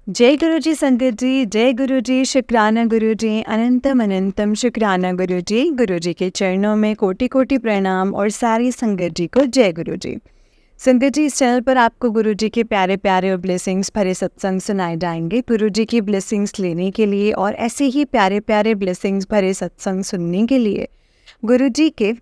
जय गुरु जी संगत जी, जय गुरु जी, शुक्राना गुरु जी, अनंतम अनंतम शुक्राना गुरु जी। गुरु जी के चरणों में कोटि कोटि प्रणाम और सारी संगत जी को जय गुरु जी। संगत जी, इस चैनल पर आपको गुरु जी के प्यारे प्यारे और ब्लेसिंग्स भरे सत्संग सुनाए जाएंगे। गुरु जी की ब्लेसिंग्स लेने के लिए और ऐसे ही प्यारे प्यारे ब्लेसिंग्स भरे सत्संग सुनने के लिए गुरु जी के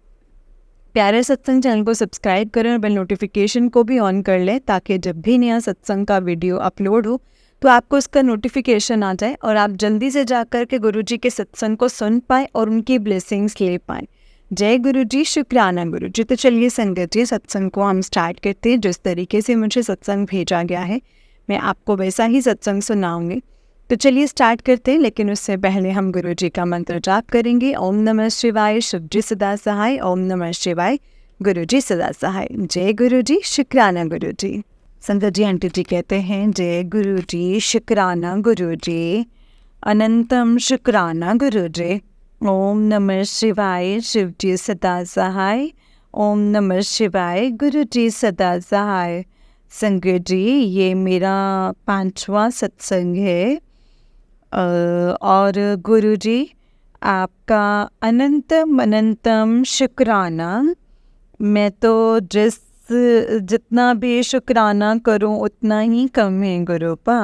प्यारे सत्संग चैनल को सब्सक्राइब करें और बेल नोटिफिकेशन को भी ऑन कर लें, ताकि जब भी नया सत्संग का वीडियो अपलोड हो तो आपको उसका नोटिफिकेशन आ जाए और आप जल्दी से जाकर के गुरु जी के सत्संग को सुन पाएँ और उनकी ब्लेसिंग्स ले पाएँ। जय गुरु जी, शुक्राना गुरु जी। तो चलिए संगत जी, सत्संग को हम स्टार्ट करते हैं। जिस तरीके से मुझे सत्संग भेजा गया है मैं आपको वैसा ही सत्संग सुनाऊंगी। तो चलिए स्टार्ट करते हैं, लेकिन उससे पहले हम गुरु जी का मंत्र जाप करेंगे। ओम नमः शिवाय, शिव जी सदा सहाय। ओम नमः शिवाय, गुरु जी सदा सहाय। जय गुरु जी, शुक्राना गुरु जी। संगत जी, आंटी जी कहते हैं जय गुरु जी, शुक्राना गुरु जी, अनंतम शुक्राना गुरु जी। ओम नमः शिवाय, शिव जी सदा सहाय। ओम नमः शिवाय, गुरु जी सदा सहाय। संगत जी, ये मेरा 5वां सत्संग है और गुरु जी आपका अनंतम अनंतम शुक्राना। मैं तो जितना भी शुक्राना करूं उतना ही कम है गुरुपा।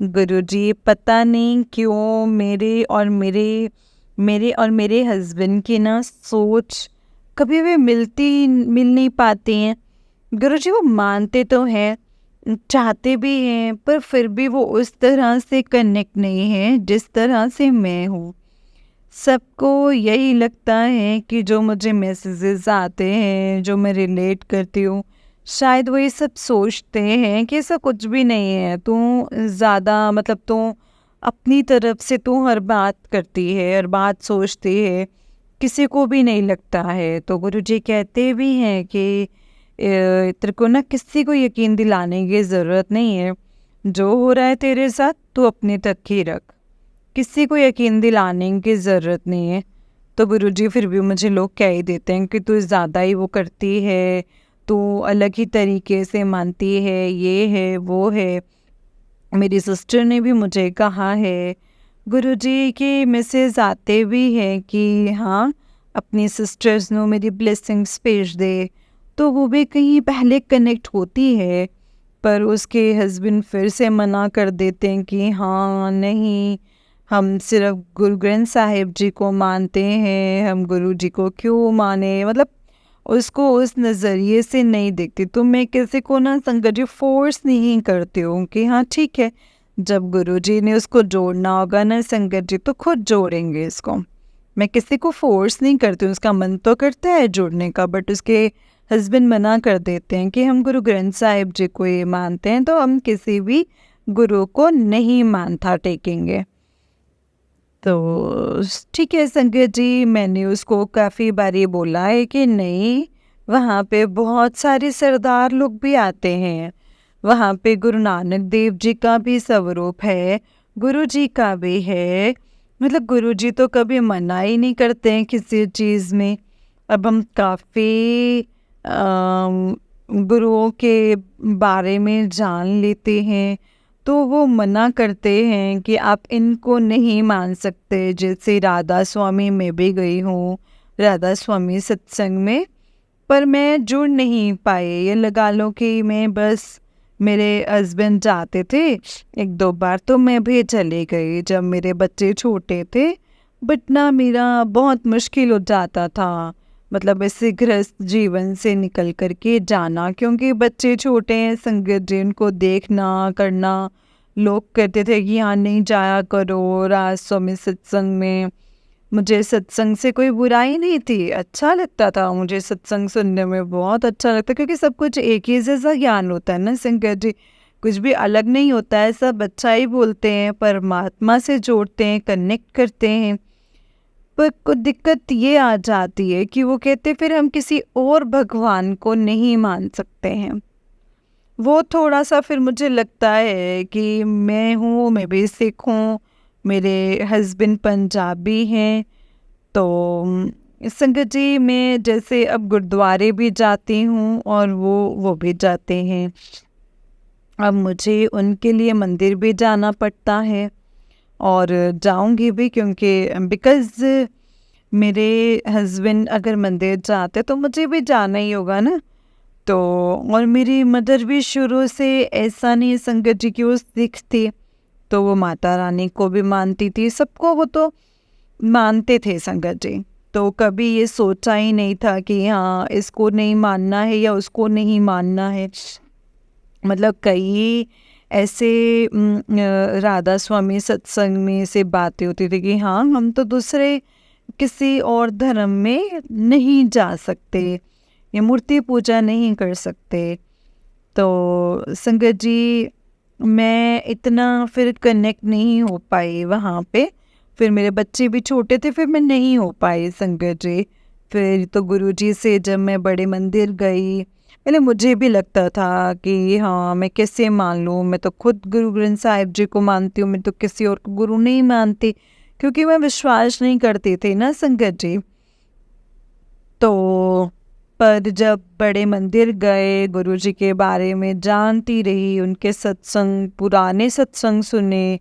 गुरु जी, पता नहीं क्यों मेरे हस्बैंड की ना सोच कभी भी मिल नहीं पाती हैं। गुरु जी, वो मानते तो हैं, चाहते भी हैं, पर फिर भी वो उस तरह से कनेक्ट नहीं है जिस तरह से मैं हूँ। सबको यही लगता है कि जो मुझे मैसेजेस आते हैं, जो मैं रिलेट करती हूँ, शायद वो ये सब सोचते हैं कि ऐसा कुछ भी नहीं है। तू ज़्यादा मतलब तू अपनी तरफ से तू हर बात करती है, हर बात सोचती है, किसी को भी नहीं लगता है। तो गुरुजी कहते भी हैं कि तेरे को ना किसी को यकीन दिलाने की ज़रूरत नहीं है। जो हो रहा है तेरे साथ तू अपने तक ही रख, किसी को यकीन दिलाने की ज़रूरत नहीं है। तो गुरुजी फिर भी मुझे लोग कह ही देते हैं कि तू ज़्यादा ही वो करती है, तू अलग ही तरीके से मानती है, ये है वो है। मेरी सिस्टर ने भी मुझे कहा है, गुरुजी के मैसेज आते भी हैं कि हाँ, अपनी सिस्टर्स नो मेरी ब्लेसिंग्स भेज दे। तो वो भी कहीं पहले कनेक्ट होती है, पर उसके हस्बैंड फिर से मना कर देते हैं कि हाँ नहीं, हम सिर्फ गुरु ग्रंथ साहिब जी को मानते हैं, हम गुरु जी को क्यों माने, मतलब उसको उस नज़रिए से नहीं देखती। तो मैं किसी को ना संगत जी फोर्स नहीं करती हूँ कि हाँ ठीक है, जब गुरु जी ने उसको जोड़ना होगा ना संगत जी तो खुद जोड़ेंगे इसको। मैं किसी को फोर्स नहीं करती हूँ, उसका मन तो करता है जुड़ने का, बट उसके हस्बैंड मना कर देते हैं कि हम गुरु ग्रंथ साहिब जी को ये मानते हैं, तो हम किसी भी गुरु को नहीं मानता टेकेंगे। तो ठीक है संगत जी, मैंने उसको काफ़ी बारी बोला है कि नहीं, वहाँ पे बहुत सारे सरदार लोग भी आते हैं, वहाँ पे गुरु नानक देव जी का भी स्वरूप है, गुरु जी का भी है। मतलब गुरु जी तो कभी मना ही नहीं करते हैं किसी चीज़ में। अब हम काफ़ी गुरुओं के बारे में जान लेते हैं, तो वो मना करते हैं कि आप इनको नहीं मान सकते। जैसे राधा स्वामी में भी गई हूँ, राधा स्वामी सत्संग में, पर मैं जुड़ नहीं पाई। ये लगा लो कि मैं बस, मेरे हस्बैंड जाते थे 1-2 बार तो मैं भी चली गई जब मेरे बच्चे छोटे थे। बट ना मेरा बहुत मुश्किल हो जाता था, मतलब ऐसे गृहस्थ जीवन से निकल कर के जाना, क्योंकि बच्चे छोटे हैं संगत जी, उनको देखना करना। लोग कहते थे कि यहाँ नहीं जाया करो राज स्वामी सत्संग में। मुझे सत्संग से कोई बुराई नहीं थी, अच्छा लगता था मुझे सत्संग सुनने में, बहुत अच्छा लगता, क्योंकि सब कुछ एक ही जैसा ज्ञान होता है ना संगत जी, कुछ भी अलग नहीं होता है, सब अच्छा ही बोलते हैं, परमात्मा से जोड़ते हैं, कनेक्ट करते हैं। पर कुछ दिक्कत ये आ जाती है कि वो कहते फिर हम किसी और भगवान को नहीं मान सकते हैं। वो थोड़ा सा फिर मुझे लगता है कि मैं भी सिख हूँ, मेरे हस्बैंड पंजाबी हैं। तो संगत जी, मैं जैसे अब गुरुद्वारे भी जाती हूँ और वो भी जाते हैं, अब मुझे उनके लिए मंदिर भी जाना पड़ता है और जाऊंगी भी, क्योंकि बिकॉज़ मेरे हस्बैंड अगर मंदिर जाते तो मुझे भी जाना ही होगा ना। तो और मेरी मदर भी शुरू से ऐसा नहीं, संगत जी की वो सिख थी, तो वो माता रानी को भी मानती थी, सबको वो तो मानते थे संगत जी। तो कभी ये सोचा ही नहीं था कि हाँ इसको नहीं मानना है या उसको नहीं मानना है। मतलब कई ऐसे राधा स्वामी सत्संग में से बातें होती थी कि हाँ हम तो दूसरे किसी और धर्म में नहीं जा सकते या मूर्ति पूजा नहीं कर सकते। तो संगत जी मैं इतना फिर कनेक्ट नहीं हो पाई वहाँ पे, फिर मेरे बच्चे भी छोटे थे, फिर मैं नहीं हो पाई संगत जी। फिर तो गुरुजी से जब मैं बड़े मंदिर गई, पहले मुझे भी लगता था कि हाँ मैं कैसे मान लूँ, मैं तो खुद गुरु ग्रंथ साहिब जी को मानती हूँ, मैं तो किसी और को गुरु नहीं मानती, क्योंकि मैं विश्वास नहीं करती थी ना संगत जी। तो पर जब बड़े मंदिर गए, गुरुजी के बारे में जानती रही, उनके सत्संग, पुराने सत्संग सुने,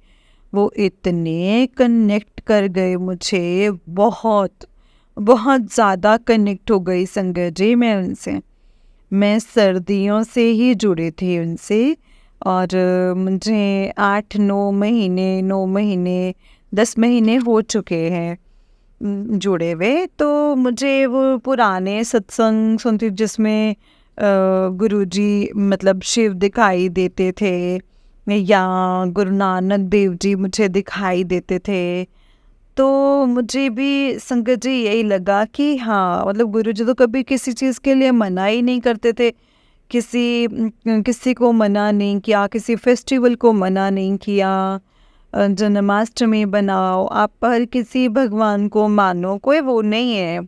वो इतने कनेक्ट कर गए मुझे, बहुत बहुत ज़्यादा कनेक्ट हो गई संगत जी मैं उनसे। मैं सर्दियों से ही जुड़ी थी उनसे, और मुझे 8-9 महीने 9 महीने 10 महीने हो चुके हैं जुड़े हुए। तो मुझे वो पुराने सत्संग सुनती जिसमें गुरुजी मतलब शिव दिखाई देते थे या गुरु नानक देव जी मुझे दिखाई देते थे। तो मुझे भी संगत जी यही लगा कि हाँ मतलब गुरुजी तो कभी किसी चीज़ के लिए मना ही नहीं करते थे, किसी को मना नहीं किया, किसी फेस्टिवल को मना नहीं किया। जन्माष्टमी बनाओ, आप हर किसी भगवान को मानो, कोई वो नहीं है।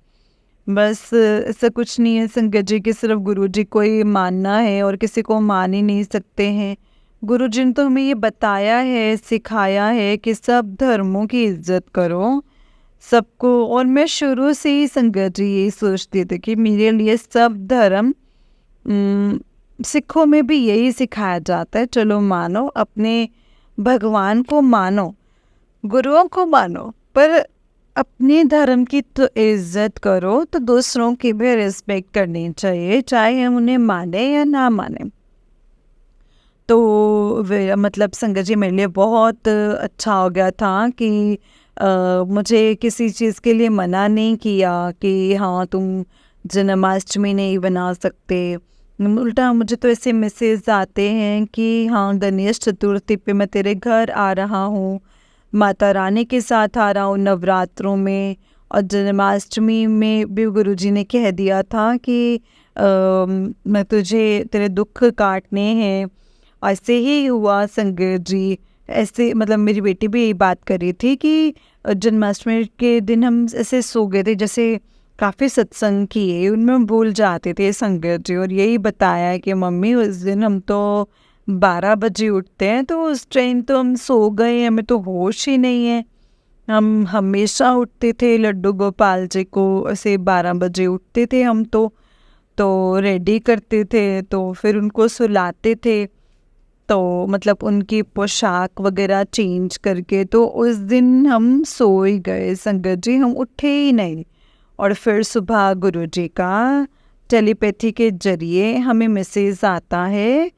बस ऐसा कुछ नहीं है संगत जी कि सिर्फ गुरुजी को ही मानना है और किसी को मान ही नहीं सकते हैं। गुरुजी ने तो हमें ये बताया है, सिखाया है कि सब धर्मों की इज्जत करो, सबको। और मैं शुरू से ही संगत जी यही सोचती थी कि मेरे लिए सब धर्म, सिखों में भी यही सिखाया जाता है, चलो मानो, अपने भगवान को मानो, गुरुओं को मानो, पर अपने धर्म की तो इज्जत करो, तो दूसरों की भी रिस्पेक्ट करनी चाहिए, चाहे हम उन्हें माने या ना माने। तो मतलब संगत जी मेरे लिए बहुत अच्छा हो गया था कि मुझे किसी चीज़ के लिए मना नहीं किया कि हाँ तुम जन्माष्टमी नहीं बना सकते। उल्टा मुझे तो ऐसे मैसेज आते हैं कि हाँ गणेश चतुर्थी पे मैं तेरे घर आ रहा हूँ, माता रानी के साथ आ रहा हूँ नवरात्रों में। और जन्माष्टमी में भी गुरुजी ने कह दिया था कि मैं तुझे तेरे दुख काटने हैं। ऐसे ही हुआ संगत जी, ऐसे मतलब मेरी बेटी भी यही बात कर रही थी कि जन्माष्टमी के दिन हम ऐसे सो गए थे, जैसे काफ़ी सत्संग किए उनमें हम भूल जाते थे संगत जी, और यही बताया कि मम्मी उस दिन हम तो 12 बजे उठते हैं, तो उस टाइम तो हम सो गए, हमें तो होश ही नहीं है। हम हमेशा उठते थे लड्डू गोपाल जी को ऐसे 12 बजे उठते थे हम तो रेडी करते थे, तो फिर उनको सुलाते थे, तो मतलब उनकी पोशाक वगैरह चेंज करके, तो उस दिन हम सो ही गए संगत जी, हम उठे ही नहीं। और फिर सुबह गुरुजी का टेलीपैथी के जरिए हमें मैसेज आता है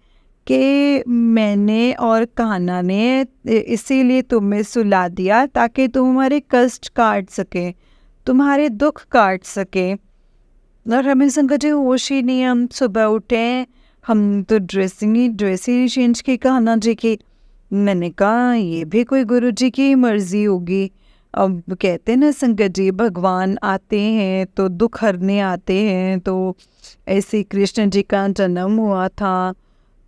कि मैंने और कान्हा ने इसीलिए तुम्हें सुला दिया ताकि तुम्हारे कष्ट काट सके, तुम्हारे दुख काट सके। और हमें संगत जी होश ही नहीं, हम सुबह उठे, हम तो ड्रेस ही नहीं चेंज की कान्हा जी की। मैंने कहा ये भी कोई गुरुजी की मर्जी होगी। अब कहते हैं ना संगत जी भगवान आते हैं तो दुख हरने आते हैं, तो ऐसे कृष्ण जी का जन्म हुआ था।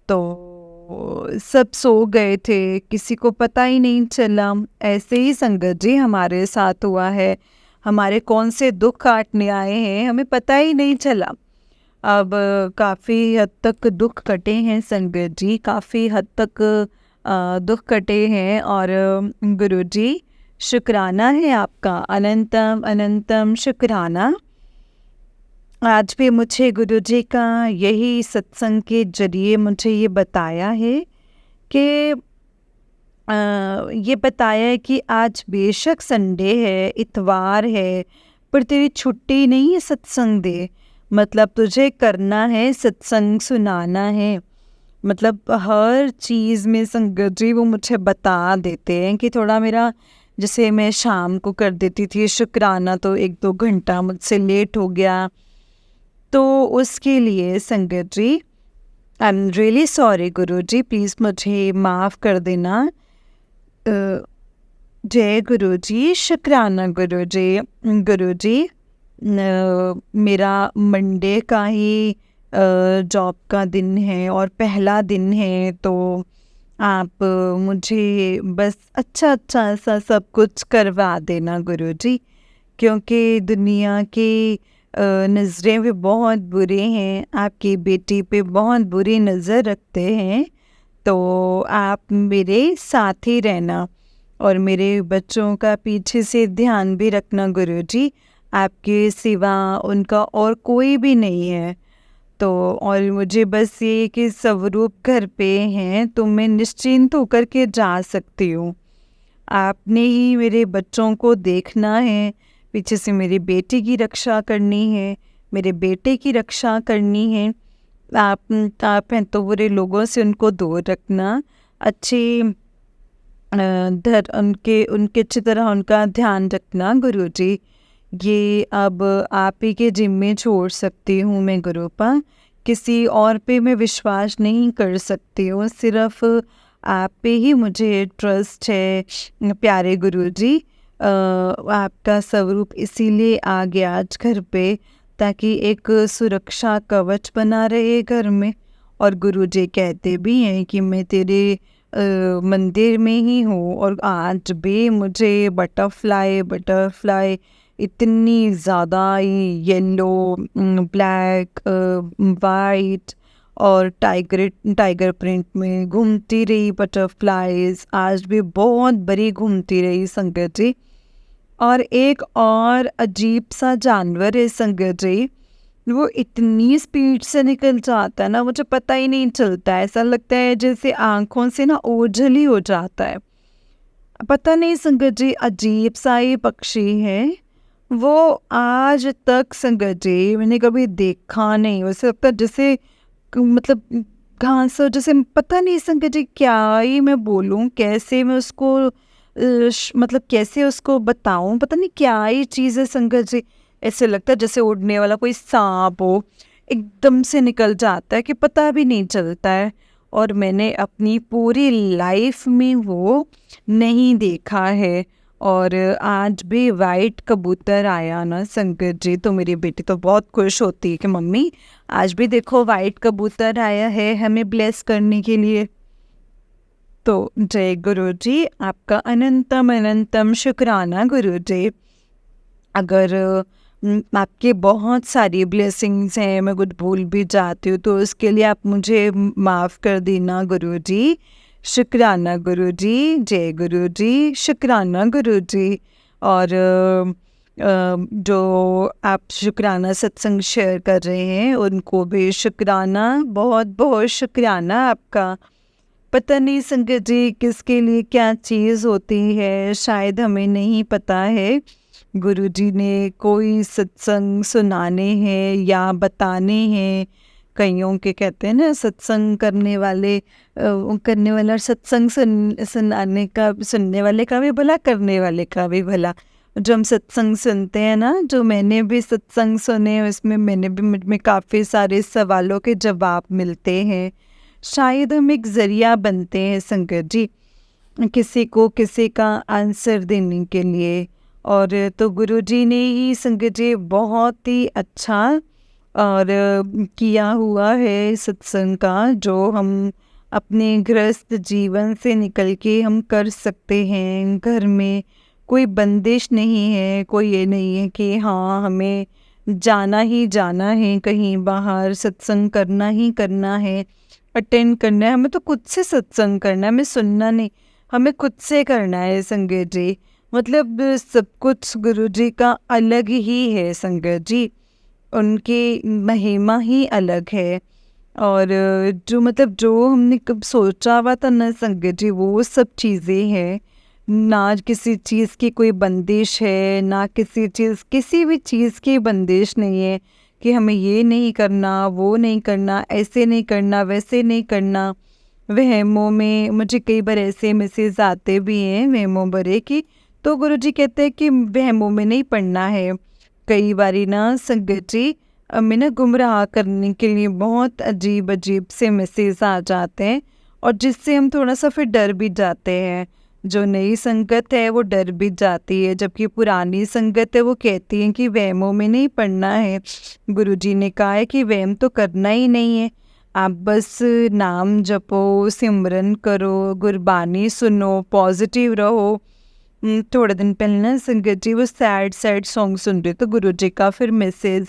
तो सब सो गए थे, किसी को पता ही नहीं चला। ऐसे ही संगत जी हमारे साथ हुआ है, हमारे कौन से दुख काटने आए हैं हमें पता ही नहीं चला। अब काफ़ी हद तक दुख कटे हैं संगत जी, काफ़ी हद तक दुख कटे हैं। और गुरुजी शुक्राना है आपका, अनंतम अनंतम शुक्राना। आज भी मुझे गुरुजी का यही सत्संग के जरिए मुझे ये बताया है कि ये बताया है कि आज बेशक संडे है, इतवार है, पर तेरी छुट्टी नहीं है सत्संग दे। मतलब तुझे करना है, सत्संग सुनाना है। मतलब हर चीज़ में संगत जी वो मुझे बता देते हैं कि थोड़ा मेरा, जैसे मैं शाम को कर देती थी शुक्राना, तो 1-2 घंटा मुझसे लेट हो गया, तो उसके लिए संगत जी I am really sorry Guru ji, please मुझे माफ़ कर देना। अ, जय गुरु जी, शुक्राना गुरु जी। गुरु जी, मेरा मंडे का ही जॉब का दिन है और पहला दिन है, तो आप मुझे बस अच्छा अच्छा सा सब कुछ करवा देना गुरु जी, क्योंकि दुनिया की नज़रें भी बहुत बुरे हैं, आपकी बेटी पे बहुत बुरी नज़र रखते हैं, तो आप मेरे साथ ही रहना और मेरे बच्चों का पीछे से ध्यान भी रखना गुरु जी। आपके सिवा उनका और कोई भी नहीं है। तो और मुझे बस ये कि स्वरूप घर पे हैं, तो मैं निश्चिंत होकर के जा सकती हूँ। आपने ही मेरे बच्चों को देखना है, पीछे से मेरी बेटी की रक्षा करनी है, मेरे बेटे की रक्षा करनी है। आप हैं तो बुरे लोगों से उनको दूर रखना, अच्छे धर उनके उनके अच्छी तरह उनका ध्यान रखना गुरु जी। ये अब आप ही के जिम्मे छोड़ सकती हूँ मैं गुरुपा, किसी और पे मैं विश्वास नहीं कर सकती हूँ, सिर्फ आप पे ही मुझे ट्रस्ट है प्यारे गुरु जी। आपका स्वरूप इसीलिए आ गया आज घर पे, ताकि एक सुरक्षा कवच बना रहे घर में। और गुरु जी कहते भी हैं कि मैं तेरे मंदिर में ही हूँ, और आज भी मुझे बटरफ्लाई बटरफ्लाई इतनी ज़्यादा येलो, ब्लैक, वाइट और टाइगर प्रिंट में घूमती रही बटरफ्लाइज, आज भी बहुत बड़ी घूमती रही संगत जी। और एक और अजीब सा जानवर है संगत जी, वो इतनी स्पीड से निकल जाता है ना, मुझे पता ही नहीं चलता है, ऐसा लगता है जैसे आँखों से ना ओझल ही हो जाता है। पता नहीं संगत जी, अजीब सा ही पक्षी है वो। आज तक संगत जी मैंने कभी देखा नहीं, वैसे लगता है जैसे मतलब घास, जैसे पता नहीं संगत जी क्या ही मैं बोलूँ, कैसे मैं उसको मतलब कैसे उसको बताऊँ, पता नहीं क्या ही चीज़ है संगत जी। ऐसे लगता है जैसे उड़ने वाला कोई सांप हो, एकदम से निकल जाता है कि पता भी नहीं चलता है। और मैंने अपनी पूरी लाइफ में वो नहीं देखा है। और आज भी वाइट कबूतर आया ना संगत जी, तो मेरी बेटी तो बहुत खुश होती है कि मम्मी आज भी देखो वाइट कबूतर आया है हमें ब्लेस करने के लिए। तो जय गुरु जी, आपका अनंतम अनंतम शुक्राना गुरु जी। अगर आपके बहुत सारी ब्लेसिंग्स हैं, मैं कुछ भूल भी जाती हूँ, तो उसके लिए आप मुझे माफ़ कर देना गुरु जी। शुक्राना गुरु जी, जय गुरु जी, शुक्राना गुरु जी। और जो आप शुक्राना सत्संग शेयर कर रहे हैं उनको भी शुक्राना, बहुत बहुत शुक्राना आपका। पता नहीं संगत जी किसके लिए क्या चीज़ होती है, शायद हमें नहीं पता है। गुरुजी ने कोई सत्संग सुनाने हैं या बताने हैं। कईयों के कहते हैं ना सत्संग करने वाला सत्संग सुनाने का, सुनने वाले का भी भला, करने वाले का भी भला। जो हम सत्संग सुनते हैं ना, जो मैंने भी सत्संग सुने, उसमें मैंने भी मुझ में काफ़ी सारे सवालों के जवाब मिलते हैं। शायद हम एक ज़रिया बनते हैं संगत जी, किसी को किसी का आंसर देने के लिए। और तो गुरुजी ने ही संगत जी बहुत ही अच्छा और किया हुआ है सत्संग का, जो हम अपने गृहस्थ जीवन से निकल के हम कर सकते हैं। घर में कोई बंदिश नहीं है, कोई ये नहीं है कि हाँ हमें जाना ही जाना है कहीं बाहर, सत्संग करना ही करना है, अटेंड करना है। हमें तो खुद से सत्संग करना है, हमें सुनना नहीं, हमें खुद से करना है संगत जी। मतलब सब कुछ गुरु जी का अलग ही है संगत जी, उनकी महिमा ही अलग है। और जो मतलब जो हमने कब सोचा हुआ था ना संगत जी, वो सब चीज़ें हैं। ना किसी चीज़ की कोई बंदिश है, ना किसी भी चीज़ की बंदिश नहीं है कि हमें ये नहीं करना, वो नहीं करना, ऐसे नहीं करना, वैसे नहीं करना। वहमों में मुझे कई बार ऐसे मैसेज आते भी हैं वहमों भरे कि, तो गुरुजी कहते हैं कि वहमों में नहीं पड़ना है। कई बारी ना संगत जी हमें ना गुमराह करने के लिए बहुत अजीब अजीब से मैसेज आ जाते हैं, और जिससे हम थोड़ा सा फिर डर भी जाते हैं। जो नई संगत है वो डर भी जाती है, जबकि पुरानी संगत है वो कहती है कि वहमों में नहीं पड़ना है। गुरुजी ने कहा है कि वहम तो करना ही नहीं है, आप बस नाम जपो, सिमरन करो, गुरबानी सुनो, पॉजिटिव रहो। थोड़े दिन पहले ना संगत जी वो सैड सैड सॉन्ग सुन रहे, तो गुरुजी का फिर मैसेज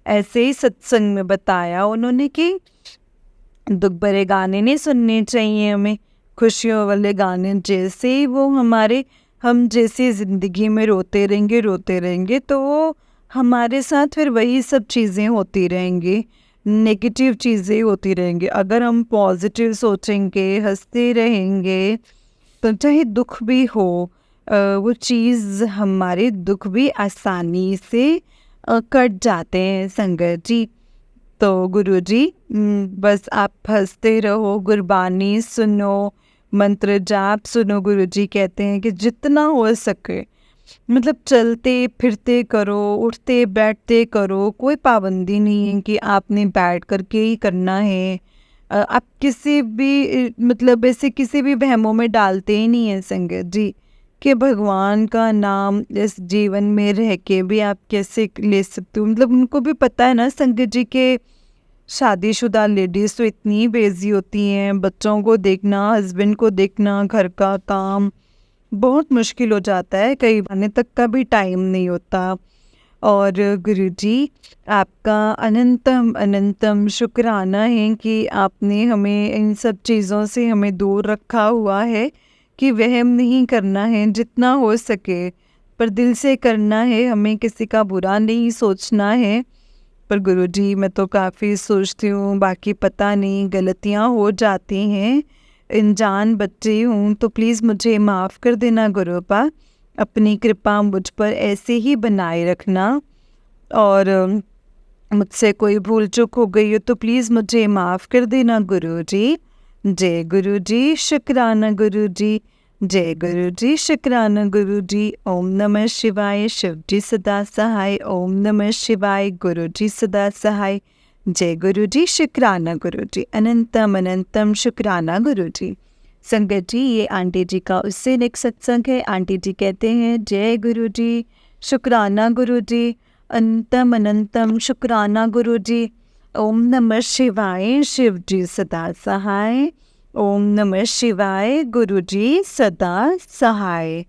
ऐसे ही सत्संग में बताया उन्होंने कि दुख भरे गाने नहीं सुनने चाहिए हमें, खुशियों वाले गाने। जैसे ही वो हम जैसे ज़िंदगी में रोते रहेंगे तो वो हमारे साथ फिर वही सब चीज़ें होती रहेंगी, नेगेटिव चीज़ें होती रहेंगी। अगर हम पॉजिटिव सोचेंगे, हंसते रहेंगे, तो चाहे दुख भी हो, वो चीज़ हमारे दुख भी आसानी से कट जाते हैं संगत जी। तो गुरुजी बस आप हंसते रहो, गुरबानी सुनो, मंत्र जाप सुनो। गुरुजी कहते हैं कि जितना हो सके मतलब चलते फिरते करो, उठते बैठते करो, कोई पाबंदी नहीं है कि आपने बैठ करके ही करना है। आप किसी भी मतलब ऐसे किसी भी वहमों में डालते ही नहीं है संगत जी कि भगवान का नाम इस जीवन में रह के भी आप कैसे ले सकते हो। मतलब उनको भी पता है ना संगत जी के शादीशुदा लेडीज़ तो इतनी बिज़ी होती हैं, बच्चों को देखना, हस्बैंड को देखना, घर का काम बहुत मुश्किल हो जाता है, कई आने तक का भी टाइम नहीं होता। और गुरुजी आपका अनंतम अनंतम शुक्राना है कि आपने हमें इन सब चीज़ों से हमें दूर रखा हुआ है कि वहम नहीं करना है, जितना हो सके पर दिल से करना है, हमें किसी का बुरा नहीं सोचना है। पर गुरुजी मैं तो काफ़ी सोचती हूँ, बाकी पता नहीं गलतियाँ हो जाती हैं, अनजान बच्ची हूँ, तो प्लीज़ मुझे माफ़ कर देना गुरुपा। अपनी कृपा मुझ पर ऐसे ही बनाए रखना, और मुझसे कोई भूल चूक हो गई हो तो प्लीज़ मुझे माफ़ कर देना गुरुजी। जय गुरुजी, शुक्राना गुरुजी। जय गुरुजी, शुक्राना गुरुजी। ओम नमः शिवाय। शिवजी सदा सहाय। ओम नमः शिवाय। गुरुजी सदा सहाय। जय गुरुजी, शुक्राना गुरुजी। अनंतम अनंतम शुक्राना गुरुजी। संगत जी ये आंटी जी का उससे नेक्स्ट सत्संग है। आंटी जी कहते हैं जय गुरुजी, शुक्राना गुरुजी, अनंतम अनंतम शुक्राना गुरुजी। ओम नमः शिवाय। शिवजी सदा सहाय। ओम नमः शिवाय। गुरुजी सदा सहाय।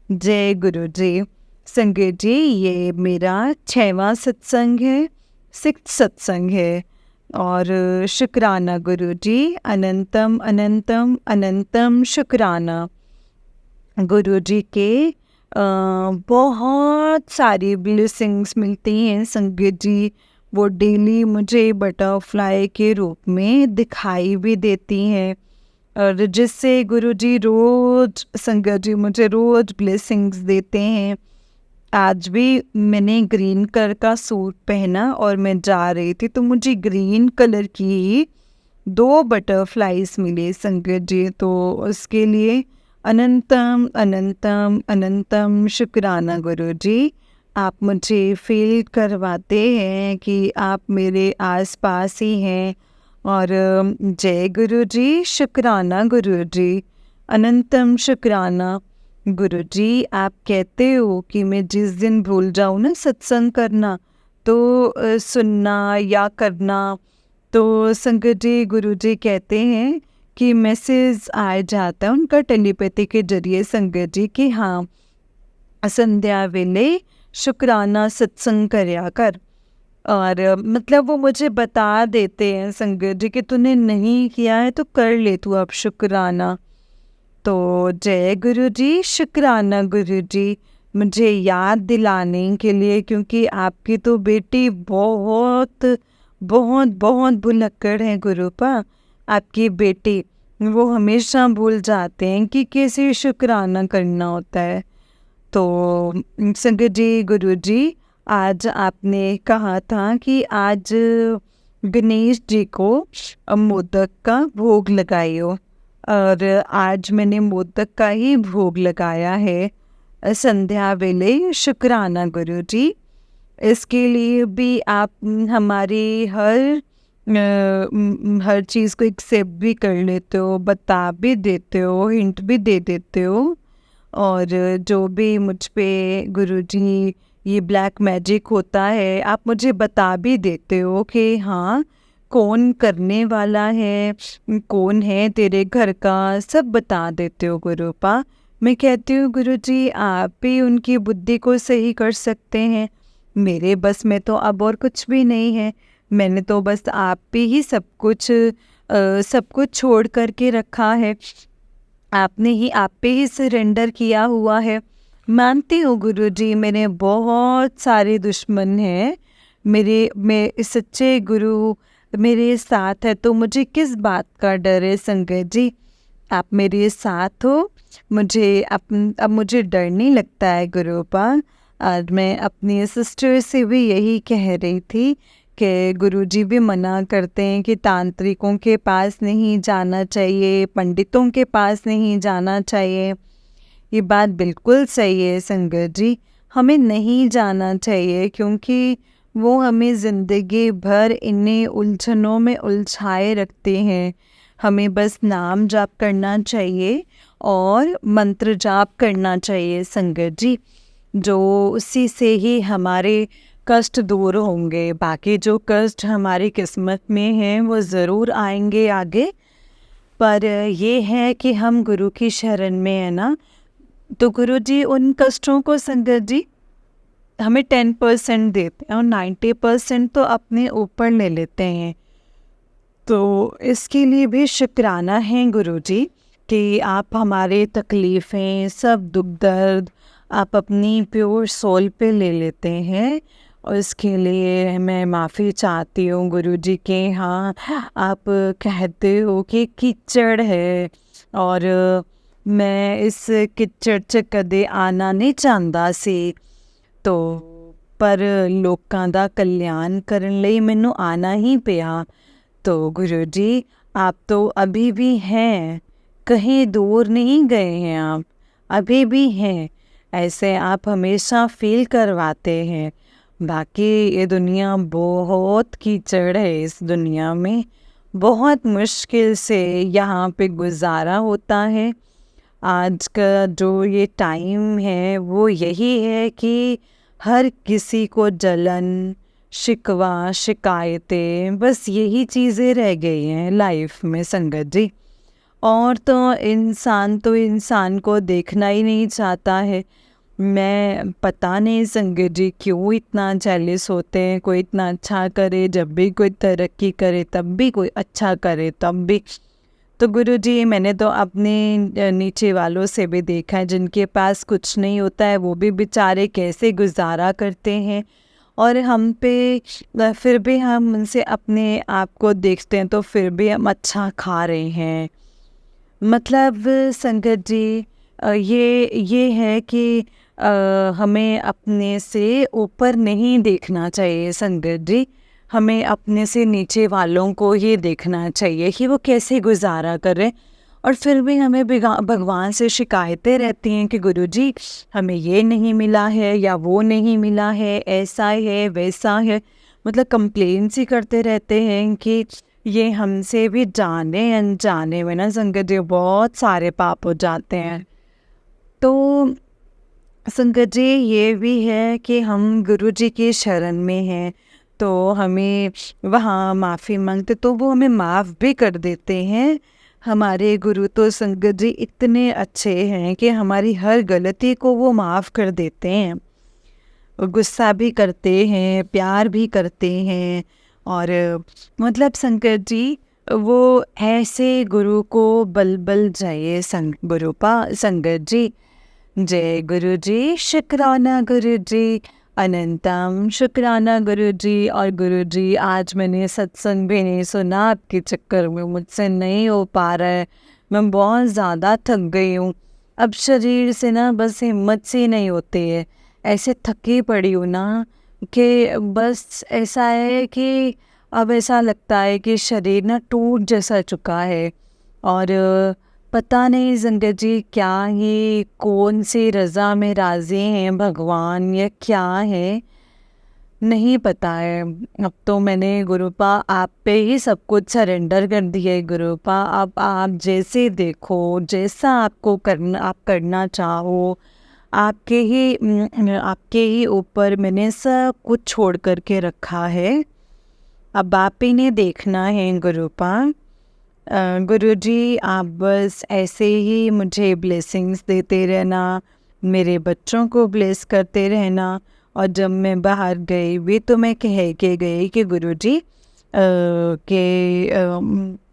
जय गुरुजी। संगत जी ये मेरा 6वां सत्संग है, 6th सत्संग है, और शुक्राना गुरुजी, अनंतम अनंतम अनंतम शुक्राना। गुरुजी के बहुत सारी ब्लेसिंग्स मिलती हैं संगत जी। वो डेली मुझे बटरफ्लाई के रूप में दिखाई भी देती हैं, और जिससे गुरुजी रोज़ संगत जी मुझे रोज़ ब्लेसिंग्स देते हैं। आज भी मैंने ग्रीन कलर का सूट पहना और मैं जा रही थी, तो मुझे ग्रीन कलर की 2 बटरफ्लाइज मिले संगत जी। तो उसके लिए अनंतम अनंतम अनंतम शुक्राना गुरुजी। आप मुझे फील करवाते हैं कि आप मेरे आसपास ही हैं। और जय गुरुजी, शुक्राना गुरुजी, अनंतम शुक्राना गुरुजी। आप कहते हो कि मैं जिस दिन भूल जाऊँ ना सत्संग करना, तो सुनना या करना, तो संगत जी गुरुजी कहते हैं कि मैसेज आ जाता है उनका टेलीपैथी के जरिए संगत जी कि हाँ संध्या वेले शुक्राना सत्संग करया कर। और मतलब वो मुझे बता देते हैं संगत जी कि तूने नहीं किया है तो कर ले तू अब शुक्राना। तो जय गुरुजी, शुक्राना गुरुजी मुझे याद दिलाने के लिए, क्योंकि आपकी तो बेटी बहुत बहुत बहुत भुलक्कड़ हैं गुरुपा आपकी बेटी। वो हमेशा भूल जाते हैं कि कैसे शुक्राना करना होता है। तो संगत जी, गुरु जी, आज आपने कहा था कि आज गणेश जी को मोदक का भोग लगाइयो, और आज मैंने मोदक का ही भोग लगाया है संध्या वेले। शुक्राना गुरु जी। इसके लिए भी आप हमारी हर चीज़ को एक्सेप्ट भी कर लेते हो, बता भी देते हो, हिंट भी दे देते हो। और जो भी मुझ पे गुरुजी ये ब्लैक मैजिक होता है, आप मुझे बता भी देते हो कि हाँ, कौन करने वाला है, कौन है तेरे घर का, सब बता देते हो गुरुपा। मैं कहती हूँ गुरुजी, आप ही उनकी बुद्धि को सही कर सकते हैं। मेरे बस में तो अब और कुछ भी नहीं है। मैंने तो बस आप पे ही सब कुछ छोड़ करके रखा है। आप पे ही सरेंडर किया हुआ है। मानती हूँ गुरुजी, मेरे बहुत सारे दुश्मन हैं। मैं सच्चे गुरु मेरे साथ है, तो मुझे किस बात का डर है संगत जी। आप मेरे साथ हो, अब मुझे डर नहीं लगता है गुरुपा। आज मैं अपनी सिस्टर से भी यही कह रही थी कि गुरुजी भी मना करते हैं कि तांत्रिकों के पास नहीं जाना चाहिए, पंडितों के पास नहीं जाना चाहिए। ये बात बिल्कुल सही है संगत जी, हमें नहीं जाना चाहिए, क्योंकि वो हमें ज़िंदगी भर इन्हीं उलझनों में उलझाए रखते हैं। हमें बस नाम जाप करना चाहिए और मंत्र जाप करना चाहिए संगत जी, जो उसी से ही हमारे कष्ट दूर होंगे। बाकी जो कष्ट हमारी किस्मत में हैं वो ज़रूर आएंगे आगे। पर ये है कि हम गुरु की शरण में है ना, तो गुरु जी उन कष्टों को संगत जी हमें 10% देते हैं और 90% तो अपने ऊपर ले लेते हैं। तो इसके लिए भी शुक्राना है गुरु जी कि आप हमारे तकलीफ़ें, सब दुख दर्द आप अपनी प्योर सोल पे ले लेते हैं। और इसके लिए मैं माफ़ी चाहती हूँ गुरु जी के। हाँ, आप कहते हो कि कीचड़ है, और मैं इस कीचड़ च कदे आना नहीं चाहता सी, तो पर लोकां दा कल्याण करन लई मैनू आना ही पिया। तो गुरु जी, आप तो अभी भी हैं, कहीं दूर नहीं गए हैं, आप अभी भी हैं। ऐसे आप हमेशा फील करवाते हैं। बाकी ये दुनिया बहुत कीचड़ है, इस दुनिया में बहुत मुश्किल से यहाँ पे गुजारा होता है। आज का जो ये टाइम है वो यही है कि हर किसी को जलन, शिकवा, शिकायतें, बस यही चीज़ें रह गई हैं लाइफ में संगत जी। और तो इंसान को देखना ही नहीं चाहता है। मैं पता नहीं संगत जी क्यों इतना जेलस होते हैं। कोई इतना अच्छा करे, जब भी कोई तरक्की करे तब भी, कोई अच्छा करे तब भी। तो गुरुजी, मैंने तो अपने नीचे वालों से भी देखा है, जिनके पास कुछ नहीं होता है वो भी बेचारे कैसे गुजारा करते हैं, और हम पे फिर भी हम उनसे अपने आप को देखते हैं तो फिर भी हम अच्छा खा रहे हैं। मतलब संगत जी, ये है कि हमें अपने से ऊपर नहीं देखना चाहिए संगत जी। हमें अपने से नीचे वालों को ही देखना चाहिए कि वो कैसे गुजारा करें। और फिर भी हमें भगवान से शिकायतें रहती हैं कि गुरुजी हमें ये नहीं मिला है या वो नहीं मिला है, ऐसा है वैसा है। मतलब कंप्लेंट्स ही करते रहते हैं कि ये हमसे भी जाने अनजाने में ना संगत जी बहुत सारे पाप हो जाते हैं। तो संगत जी ये भी है कि हम गुरु जी की शरण में हैं, तो हमें वहाँ माफ़ी मांगते तो वो हमें माफ़ भी कर देते हैं। हमारे गुरु तो संगत जी इतने अच्छे हैं कि हमारी हर गलती को वो माफ़ कर देते हैं, गुस्सा भी करते हैं, प्यार भी करते हैं। और मतलब संगत जी, वो ऐसे गुरु को बल बल जाइए गुरुपा संगत जी। जय गुरु जी, शुक्राना गुरु जी। अनंतम शुक्राना गुरुजी। और गुरुजी आज मैंने सत्संग भी नहीं सुना आपके चक्कर में, मुझसे नहीं हो पा रहा है, मैं बहुत ज़्यादा थक गई हूँ। अब शरीर से ना बस हिम्मत सी नहीं होती है, ऐसे थकी पड़ी हूँ ना कि बस ऐसा है कि अब ऐसा लगता है कि शरीर ना टूट जैसा चुका है। और पता नहीं संगत जी क्या ये कौन सी रज़ा में राज़ी हैं भगवान या क्या है, नहीं पता है। अब तो मैंने गुरुपा आप पे ही सब कुछ सरेंडर कर दिया है गुरुपा। अब आप जैसे देखो, जैसा आपको करना आप करना चाहो, आपके ही ऊपर मैंने सब कुछ छोड़ कर के रखा है। अब आप ही ने देखना है गुरुपा। गुरुजी आप बस ऐसे ही मुझे ब्लेसिंग्स देते रहना, मेरे बच्चों को ब्लेस करते रहना। और जब मैं बाहर गई भी तो मैं कह के गई कि गुरुजी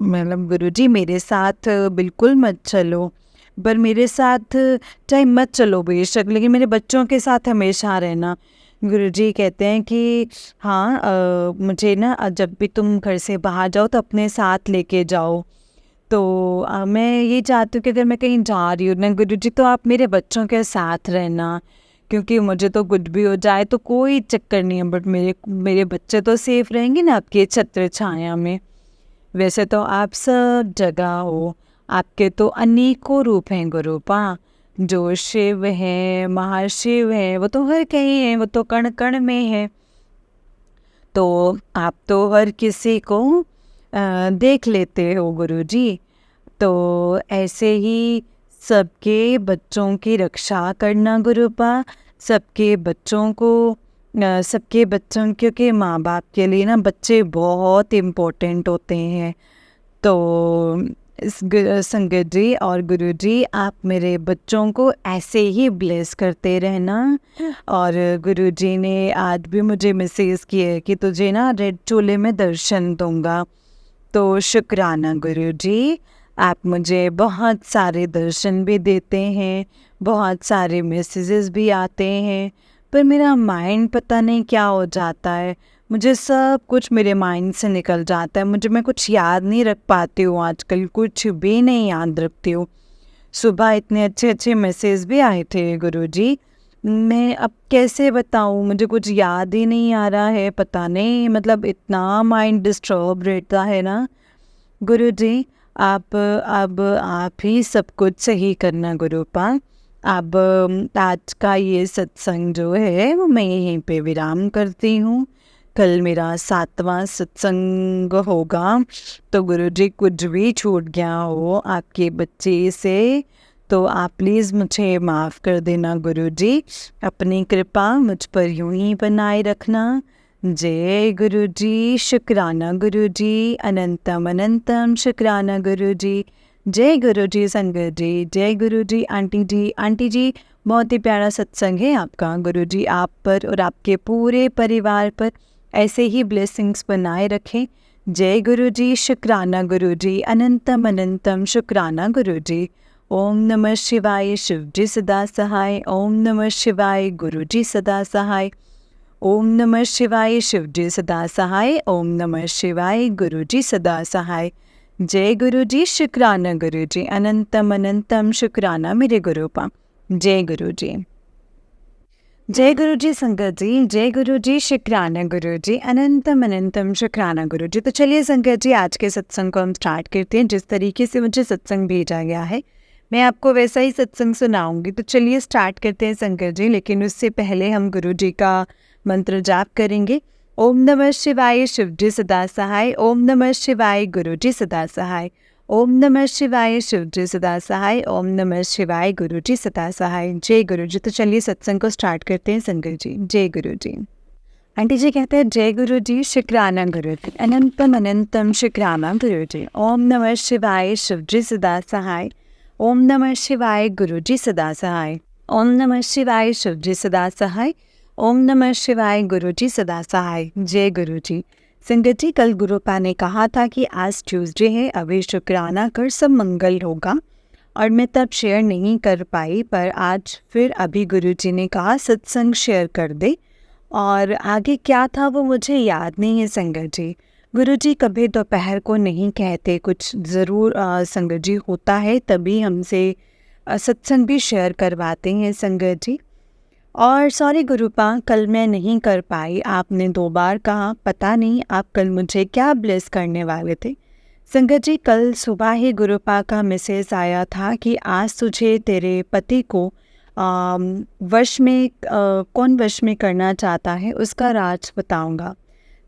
मतलब गुरुजी मेरे साथ बिल्कुल मत चलो, पर मेरे साथ चाहे मत चलो बेशक, लेकिन मेरे बच्चों के साथ हमेशा रहना। गुरुजी कहते हैं कि हाँ मुझे ना जब भी तुम घर से बाहर जाओ तो अपने साथ लेके जाओ। तो मैं ये चाहती हूँ कि अगर मैं कहीं जा रही हूँ ना गुरुजी, तो आप मेरे बच्चों के साथ रहना, क्योंकि मुझे तो कुछ भी हो जाए तो कोई चक्कर नहीं है, बट मेरे मेरे बच्चे तो सेफ रहेंगे ना आपके छत्र छाया में। वैसे तो आप सब जगह हो, आपके तो अनेकों रूप हैं गुरुपा। जो शिव है, महाशिव है, वो तो हर कहीं है, वो तो कण कण में है। तो आप तो हर किसी को देख लेते हो गुरुजी। तो ऐसे ही सबके बच्चों की रक्षा करना गुरुपा, सबके बच्चों को सबके बच्चों, क्योंकि माँ बाप के लिए ना बच्चे बहुत इम्पोर्टेंट होते हैं। तो संगत जी और गुरु जी आप मेरे बच्चों को ऐसे ही ब्लेस करते रहना। और गुरु जी ने आज भी मुझे मैसेज किया है कि तुझे ना रेड चूल्हे में दर्शन दूंगा। तो शुक्राना गुरु जी, आप मुझे बहुत सारे दर्शन भी देते हैं, बहुत सारे मैसेजेस भी आते हैं, पर मेरा माइंड पता नहीं क्या हो जाता है, मुझे सब कुछ मेरे माइंड से निकल जाता है, मैं कुछ याद नहीं रख पाती हूँ आजकल, कुछ भी नहीं याद रखती हूँ। सुबह इतने अच्छे अच्छे मैसेज भी आए थे गुरुजी, मैं अब कैसे बताऊँ, मुझे कुछ याद ही नहीं आ रहा है, पता नहीं, मतलब इतना माइंड डिस्टर्ब रहता है ना गुरुजी। अब आप ही सब कुछ सही करना गुरुपा। अब आज का ये सत्संग जो है वो मैं यहीं पे विराम करती हूँ। कल मेरा 7वां सत्संग होगा, तो गुरुजी कुछ भी छूट गया हो आपके बच्चे से तो आप प्लीज़ मुझे माफ़ कर देना गुरुजी। अपनी कृपा मुझ पर यूं ही बनाए रखना। जय गुरुजी, शुक्राना गुरुजी, अनंतम अनंतम शुक्राना गुरुजी। जय गुरुजी संगत जी, जय गुरुजी आंटी जी। आंटी जी बहुत ही प्यारा सत्संग है आपका, गुरुजी आप पर और आपके पूरे परिवार पर ऐसे ही ब्लेसिंग्स बनाए रखें। जय गुरुजी, शुक्राना गुरुजी, अनंतम अनंतम शुक्राना गुरुजी। ओम नमः शिवाय, शिव जी सदा सहाय। ओम नमः शिवाय, गुरुजी सदा सहाय। ओम नमः शिवाय, शिव जी सदा सहाय। ओम नमः शिवाय, गुरुजी सदा सहाय। जय गुरुजी, शुक्राना गुरुजी, अनंतम अनंतम शुक्राना मेरे गुरुपा। जय गुरुजी। जय गुरुजी संगत जी, जय गुरुजी, शुक्राना गुरुजी, अनंतम अनंतम शुक्राना गुरुजी। तो चलिए संगत जी आज के सत्संग को हम स्टार्ट करते हैं। जिस तरीके से मुझे सत्संग भेजा गया है मैं आपको वैसा ही सत्संग सुनाऊंगी। तो चलिए स्टार्ट करते हैं संगत जी, लेकिन उससे पहले हम गुरुजी का मंत्र जाप करेंगे। ओम नमः शिवाय, शिव जी सदा सहाय। ओम नमः शिवाय, गुरुजी सदा सहाय। ओम नमः शिवाय, शिव जी सदा सहाय। ओम नमः शिवाय, गुरुजी सदा सहाय। जय गुरुजी। तो चलिए सत्संग को स्टार्ट करते हैं संगत जी। जय गुरुजी। आंटी जी कहते हैं जय गुरुजी, शुक्राना गुरुजी, अनंतम अनंतम शुक्राना गुरुजी। ओम नमः शिवाय, शिव जी सदा सहाय। ओम नमः शिवाय, गुरुजी सदा सहाय। ओम नमः शिवाय, शिव जी सदा सहाय। ओम नमः शिवाय, गुरुजी सदा सहाय। जय गुरुजी। संगत जी कल गुरुपा ने कहा था कि आज ट्यूसडे है, अभी शुक्राना कर सब मंगल होगा, और मैं तब शेयर नहीं कर पाई, पर आज फिर अभी गुरुजी ने कहा सत्संग शेयर कर दे, और आगे क्या था वो मुझे याद नहीं है संगत जी। गुरुजी कभी दोपहर को नहीं कहते, कुछ ज़रूर संगत जी होता है तभी हमसे सत्संग भी शेयर करवाते हैं संगत जी। और सॉरी गुरुपा, कल मैं नहीं कर पाई। आपने 2 बार कहा, पता नहीं आप कल मुझे क्या ब्लेस करने वाले थे। संगत जी कल सुबह ही गुरुपा का मैसेज आया था कि आज तुझे तेरे पति को कौन वश में करना चाहता है उसका राज बताऊंगा।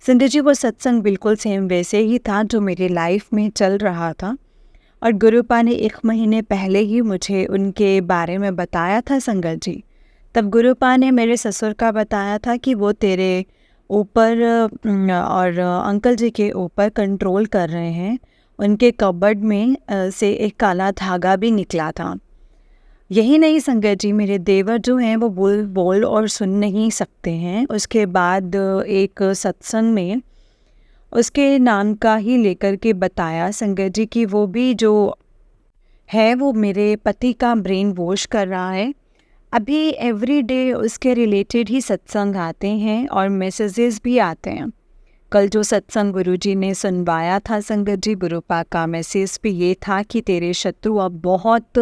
संगत जी वो सत्संग बिल्कुल सेम वैसे ही था जो मेरी लाइफ में चल रहा था, और गुरुपा ने 1 महीने पहले ही मुझे उनके बारे में बताया था संगत जी। तब गुरुपा ने मेरे ससुर का बताया था कि वो तेरे ऊपर और अंकल जी के ऊपर कंट्रोल कर रहे हैं। उनके कबर्ड में से एक काला धागा भी निकला था। यही नहीं संगत जी, मेरे देवर जो हैं वो बोल बोल और सुन नहीं सकते हैं। उसके बाद एक सत्संग में उसके नाम का ही लेकर के बताया संगत जी कि वो भी जो है वो मेरे पति का ब्रेन वॉश कर रहा है। अभी एवरी डे उसके रिलेटेड ही सत्संग आते हैं और मैसेजेस भी आते हैं। कल जो सत्संग गुरुजी ने सुनवाया था संगत जी, गुरुपा का मैसेज भी ये था कि तेरे शत्रु अब बहुत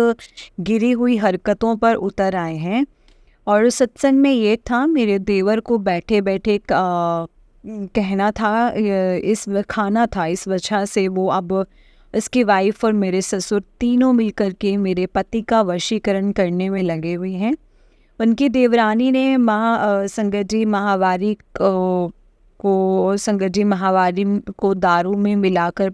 गिरी हुई हरकतों पर उतर आए हैं। और उस सत्संग में ये था, मेरे देवर को बैठे बैठे कहना था, खाना था, इस वजह से वो अब उसकी वाइफ और मेरे ससुर तीनों मिलकर के मेरे पति का वशीकरण करने में लगे हुए हैं। उनकी देवरानी ने संगत जी माहवारी को दारू में मिलाकर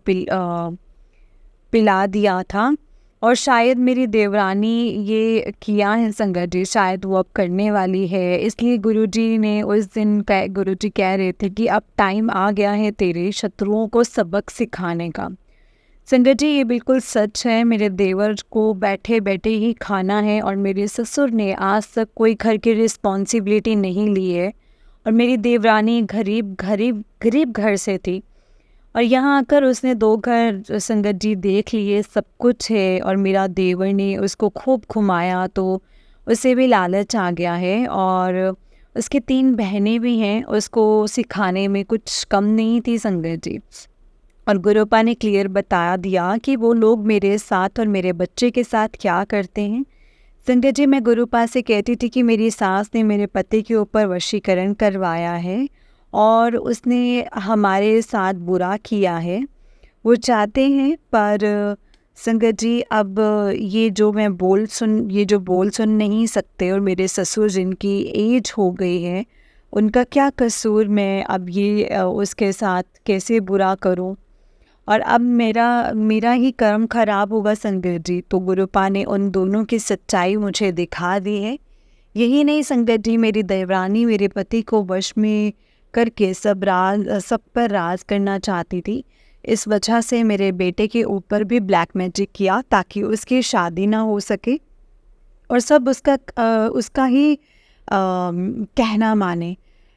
पिला दिया था। और शायद मेरी देवरानी ये किया है संगत जी, शायद वो अब करने वाली है। इसलिए गुरुजी ने उस दिन गुरुजी कह रहे थे कि अब टाइम आ गया है तेरे शत्रुओं को सबक सिखाने का। संगत जी ये बिल्कुल सच है। मेरे देवर को बैठे बैठे ही खाना है, और मेरे ससुर ने आज तक कोई घर की रिस्पॉन्सिबिलिटी नहीं ली है। और मेरी देवरानी गरीब घर से थी, और यहाँ आकर उसने 2 घर संगत जी देख लिए, सब कुछ है। और मेरा देवर ने उसको खूब घुमाया तो उसे भी लालच आ गया है। और उसकी 3 बहनें भी हैं, उसको सिखाने में कुछ कम नहीं थी संगत जी। और गुरुपा ने क्लियर बता दिया कि वो लोग मेरे साथ और मेरे बच्चे के साथ क्या करते हैं। संगत जी मैं गुरुपा से कहती थी कि मेरी सास ने मेरे पति के ऊपर वशीकरण करवाया है और उसने हमारे साथ बुरा किया है। वो चाहते हैं, पर संगत जी अब ये जो बोल सुन नहीं सकते, और मेरे ससुर जिनकी एज हो गई है उनका क्या कसूर, मैं अब ये उसके साथ कैसे बुरा करूं। और अब मेरा ही कर्म खराब होगा संगत जी। तो गुरुपा ने उन दोनों की सच्चाई मुझे दिखा दी है। यही नहीं संगत जी, मेरी देवरानी मेरे पति को वश में करके सब पर राज करना चाहती थी। इस वजह से मेरे बेटे के ऊपर भी ब्लैक मैजिक किया ताकि उसकी शादी ना हो सके, और सब उसका ही कहना माने।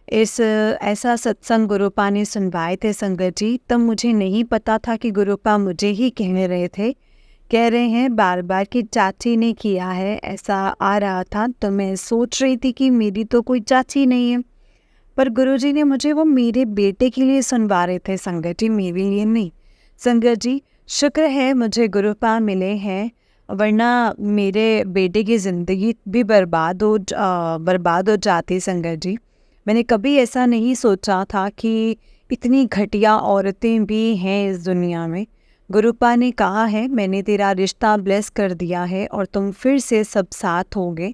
ऐसा सत्संग गुरुपा ने सुनवाए थे संगत जी। तब मुझे नहीं पता था कि गुरुपा मुझे ही कह रहे हैं बार बार कि चाची ने किया है, ऐसा आ रहा था। तो मैं सोच रही थी कि मेरी तो कोई चाची नहीं है, पर गुरुजी ने मुझे वो मेरे बेटे के लिए सुनवा रहे थे संगत जी, मेरे लिए नहीं। संगत जी शुक्र है मुझे गुरुपा मिले हैं, वरना मेरे बेटे की ज़िंदगी भी बर्बाद हो जाती संगत जी। मैंने कभी ऐसा नहीं सोचा था कि इतनी घटिया औरतें भी हैं इस दुनिया में। गुरुपा ने कहा है मैंने तेरा रिश्ता ब्लेस कर दिया है और तुम फिर से सब साथ होगे,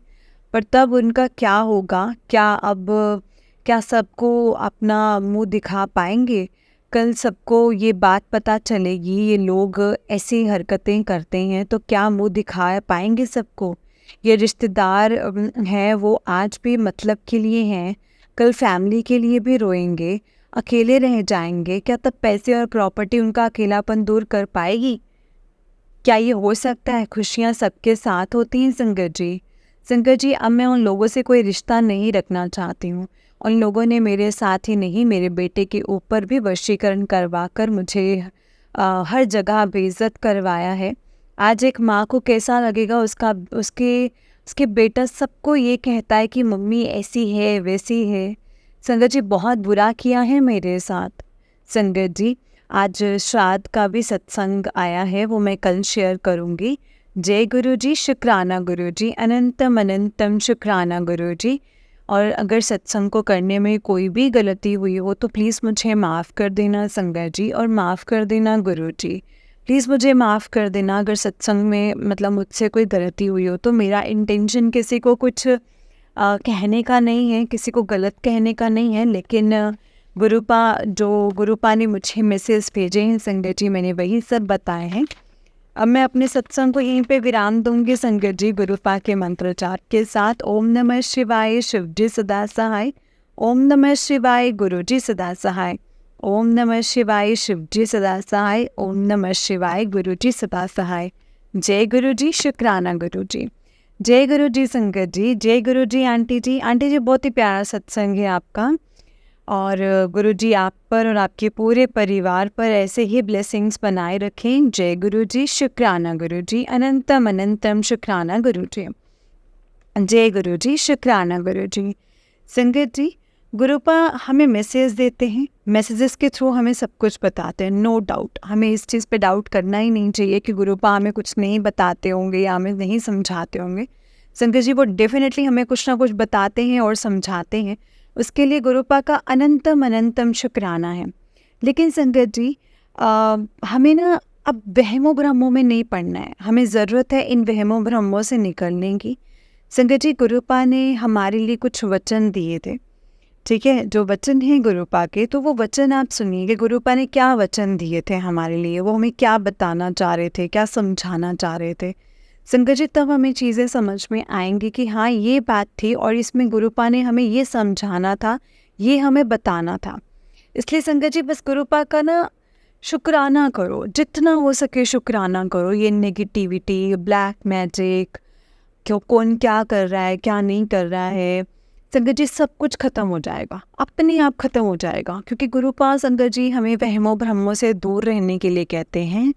पर तब उनका क्या होगा? क्या सबको अपना मुंह दिखा पाएंगे? कल सबको ये बात पता चलेगी ये लोग ऐसी हरकतें करते हैं तो क्या मुंह दिखा पाएंगे सबको? ये रिश्तेदार हैं वो आज भी मतलब के लिए हैं, कल फैमिली के लिए भी रोएंगे, अकेले रह जाएंगे। क्या तब पैसे और प्रॉपर्टी उनका अकेलापन दूर कर पाएगी? क्या ये हो सकता है? खुशियाँ सबके साथ होती हैं संगत जी। संगत जी अब मैं उन लोगों से कोई रिश्ता नहीं रखना चाहती हूँ। उन लोगों ने मेरे साथ ही नहीं मेरे बेटे के ऊपर भी वशीकरण करवा कर मुझे हर जगह बेइज्जत करवाया है। आज एक माँ को कैसा लगेगा, उसके बेटा सबको ये कहता है कि मम्मी ऐसी है वैसी है। संगत जी बहुत बुरा किया है मेरे साथ। संगत जी आज श्राद्ध का भी सत्संग आया है, वो मैं कल शेयर करूँगी। जय गुरु जी, शुक्राना गुरु जी, अनंतम अनंतम शुक्राना गुरु जी। और अगर सत्संग को करने में कोई भी गलती हुई हो तो प्लीज़ मुझे माफ़ कर देना संगत जी, और माफ़ कर देना गुरु जी। प्लीज़ मुझे माफ़ कर देना अगर सत्संग में मतलब मुझसे कोई गलती हुई हो तो। मेरा इंटेंशन किसी को कुछ कहने का नहीं है, किसी को गलत कहने का नहीं है, लेकिन गुरुपा ने मुझे मैसेज भेजे हैं संगत जी, मैंने वही सब बताए हैं। अब मैं अपने सत्संग को यहीं पे विराम दूंगी संगत जी, गुरुपा के मंत्रोच्चार के साथ। ओम नमः शिवाय, शिव जी सदा सहाय। ओम नमः शिवाय, गुरु जी सदा सहाय। ओम नमः शिवाय, शिव जी सदा सहाय। ओम नमः शिवाय, गुरु जी सदा सहाय। जय गुरु जी, शुक्राना गुरु जी। जय गुरु जी संगत जी, जय गुरु जी आंटी जी। आंटी जी बहुत ही प्यारा सत्संग है आपका, और गुरु जी आप पर और आपके पूरे परिवार पर ऐसे ही ब्लेसिंग्स बनाए रखें। जय गुरु जी, शुक्राना गुरु जी, अनंतम अनंतम शुक्राना गुरु जी। जय गुरु जी, शुक्राना गुरु जी। संगत जी गुरुपा हमें मैसेज देते हैं, मैसेजेस के थ्रू हमें सब कुछ बताते हैं, नो डाउट। हमें इस चीज़ पे डाउट करना ही नहीं चाहिए कि गुरुपा हमें कुछ नहीं बताते होंगे या हमें नहीं समझाते होंगे। संगत जी वो डेफिनेटली हमें कुछ ना कुछ बताते हैं और समझाते हैं, उसके लिए गुरुपा का अनंतम अनंतम शुक्राना है। लेकिन संगत जी हमें ना अब वहमों भ्रमों में नहीं पड़ना है, हमें ज़रूरत है इन वहमों भ्रमों से निकलने की। संगत जी गुरुपा ने हमारे लिए कुछ वचन दिए थे, ठीक है, जो वचन हैं गुरुपा के, तो वो वचन आप सुनिए कि गुरुपा ने क्या वचन दिए थे हमारे लिए, वो हमें क्या बताना चाह रहे थे, क्या समझाना चाह रहे थे। संगत जी तब हमें चीज़ें समझ में आएंगी कि हाँ ये बात थी और इसमें गुरुपा ने हमें ये समझाना था, ये हमें बताना था। इसलिए संगत जी बस गुरुपा का ना शुक्राना करो, जितना हो सके शुक्राना करो। ये नेगेटिविटी, ब्लैक मैजिक, क्यों कौन क्या कर रहा है क्या नहीं कर रहा है, संगत जी सब कुछ ख़त्म हो जाएगा, अपने आप ख़त्म हो जाएगा। क्योंकि गुरुपा संगत जी हमें वहमों भ्रमों से दूर रहने के लिए कहते हैं।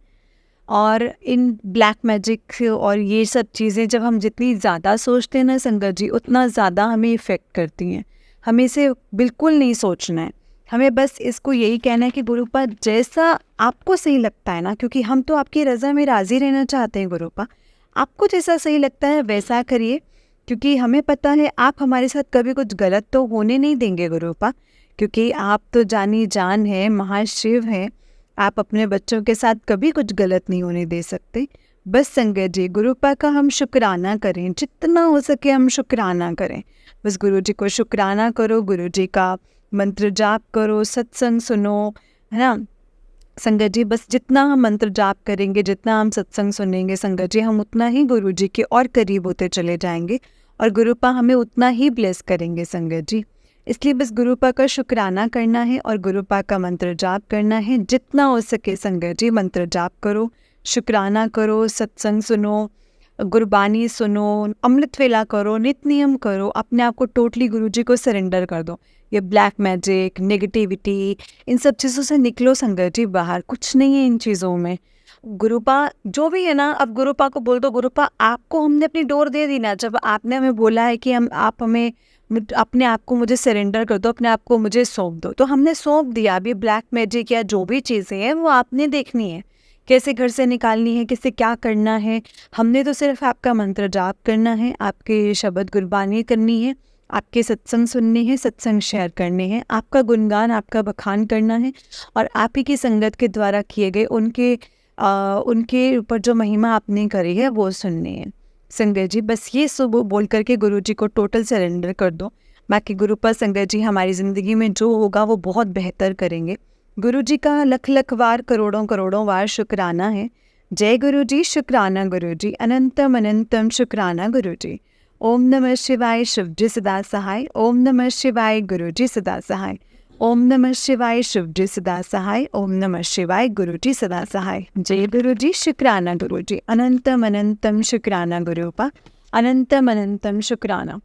और इन ब्लैक मैजिक और ये सब चीज़ें जब हम जितनी ज़्यादा सोचते हैं ना संगत जी, उतना ज़्यादा हमें इफ़ेक्ट करती हैं। हमें इसे बिल्कुल नहीं सोचना है, हमें बस इसको यही कहना है कि गुरुपा जैसा आपको सही लगता है ना, क्योंकि हम तो आपकी रज़ा में राज़ी रहना चाहते हैं गुरुपा, आपको जैसा सही लगता है वैसा करिए। क्योंकि हमें पता है आप हमारे साथ कभी कुछ गलत तो होने नहीं देंगे गुरुपा, क्योंकि आप तो जानी जान है, महाशिव हैं, आप अपने बच्चों के साथ कभी कुछ गलत नहीं होने दे सकते। बस संगत जी गुरुपा का हम शुक्राना करें, जितना हो सके हम शुक्राना करें। बस गुरु जी को शुक्राना करो, गुरु जी का मंत्र जाप करो, सत्संग सुनो, है ना संगत जी। बस जितना हम मंत्र जाप करेंगे, जितना हम सत्संग सुनेंगे संगत जी, हम उतना ही गुरु जी के और करीब होते चले जाएंगे और गुरुपा हमें उतना ही ब्लेस करेंगे संगत जी। इसलिए बस गुरुपा का शुक्राना करना है और गुरुपा का मंत्र जाप करना है, जितना हो सके संगत जी मंत्र जाप करो, शुक्राना करो, सत्संग सुनो, गुरबानी सुनो, अमृत वेला करो, नित्य नियम करो, अपने आप को टोटली गुरु जी को सरेंडर कर दो। ये ब्लैक मैजिक, नेगेटिविटी, इन सब चीज़ों से निकलो संगत जी बाहर, कुछ नहीं है इन चीज़ों में। गुरुपा जो भी है ना, अब गुरुपा को बोल दो, गुरुपा आपको हमने अपनी डोर दे दी ना, जब आपने हमें बोला है कि आप हमें अपने आप को मुझे सरेंडर कर दो, अपने आप को मुझे सौंप दो, तो हमने सौंप दिया। अभी ब्लैक मैजिक या जो भी चीज़ें हैं वो आपने देखनी है, कैसे घर से निकालनी है, किससे क्या करना है। हमने तो सिर्फ आपका मंत्र जाप करना है, आपके शब्द गुरबानी करनी है, आपके सत्संग सुनने हैं, सत्संग शेयर करने हैं, आपका गुणगान, आपका बखान करना है, और आप ही की संगत के द्वारा किए गए उनके ऊपर जो महिमा आपने करी है वो सुननी है संगत जी। बस ये सब बोल करके गुरु जी को टोटल सरेंडर कर दो। बाकी गुरुपा संगत जी हमारी ज़िंदगी में जो होगा वो बहुत बेहतर करेंगे। गुरु जी का लख लख वार, करोड़ों करोड़ों वार शुक्राना है। जय गुरु जी, शुक्राना गुरु जी, अनंतम अनंतम शुक्राना गुरु जी। ओम नमः शिवाय, शिव जी सदा सहाय। ओम नमः शिवाय, गुरु जी सदा सहाय। ओम नमः शिवाय, शिव जी सदा सहाय। ओम नमः शिवाय, गुरु जी सदा सहाय। जय गुरु जी, शुक्राना गुरु जी, अनंतम अनंतम शुक्राना गुरुपा, अनंतम अनंतम शुक्राना।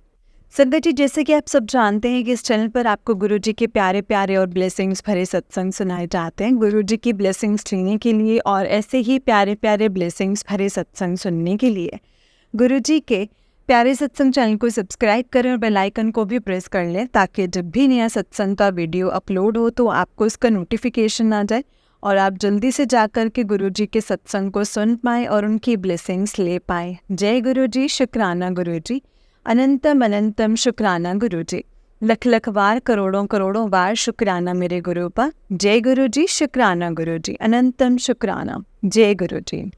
संगत जी जैसे कि आप सब जानते हैं कि इस चैनल पर आपको गुरु जी के प्यारे प्यारे और ब्लेसिंग्स भरे सत्संग सुनाए जाते हैं। गुरु जी की ब्लेसिंग्स लेने के लिए और ऐसे ही प्यारे प्यारे ब्लेसिंग्स भरे सत्संग सुनने के लिए गुरु जी के प्यारे सत्संग चैनल को सब्सक्राइब करें और बेल आइकन को भी प्रेस कर लें, ताकि जब भी नया सत्संग का वीडियो अपलोड हो तो आपको इसका नोटिफिकेशन आ जाए और आप जल्दी से जाकर के गुरुजी के सत्संग को सुन पाएँ और उनकी ब्लेसिंग्स ले पाएँ। जय गुरुजी, शुक्राना गुरुजी, अनंतम अनंतम शुक्राना गुरुजी, लख लख बार करोड़ों करोड़ों बार शुक्राना मेरे गुरु पर। जय गुरुजी, शुक्राना गुरुजी, अनंतम शुक्राना। जय गुरुजी।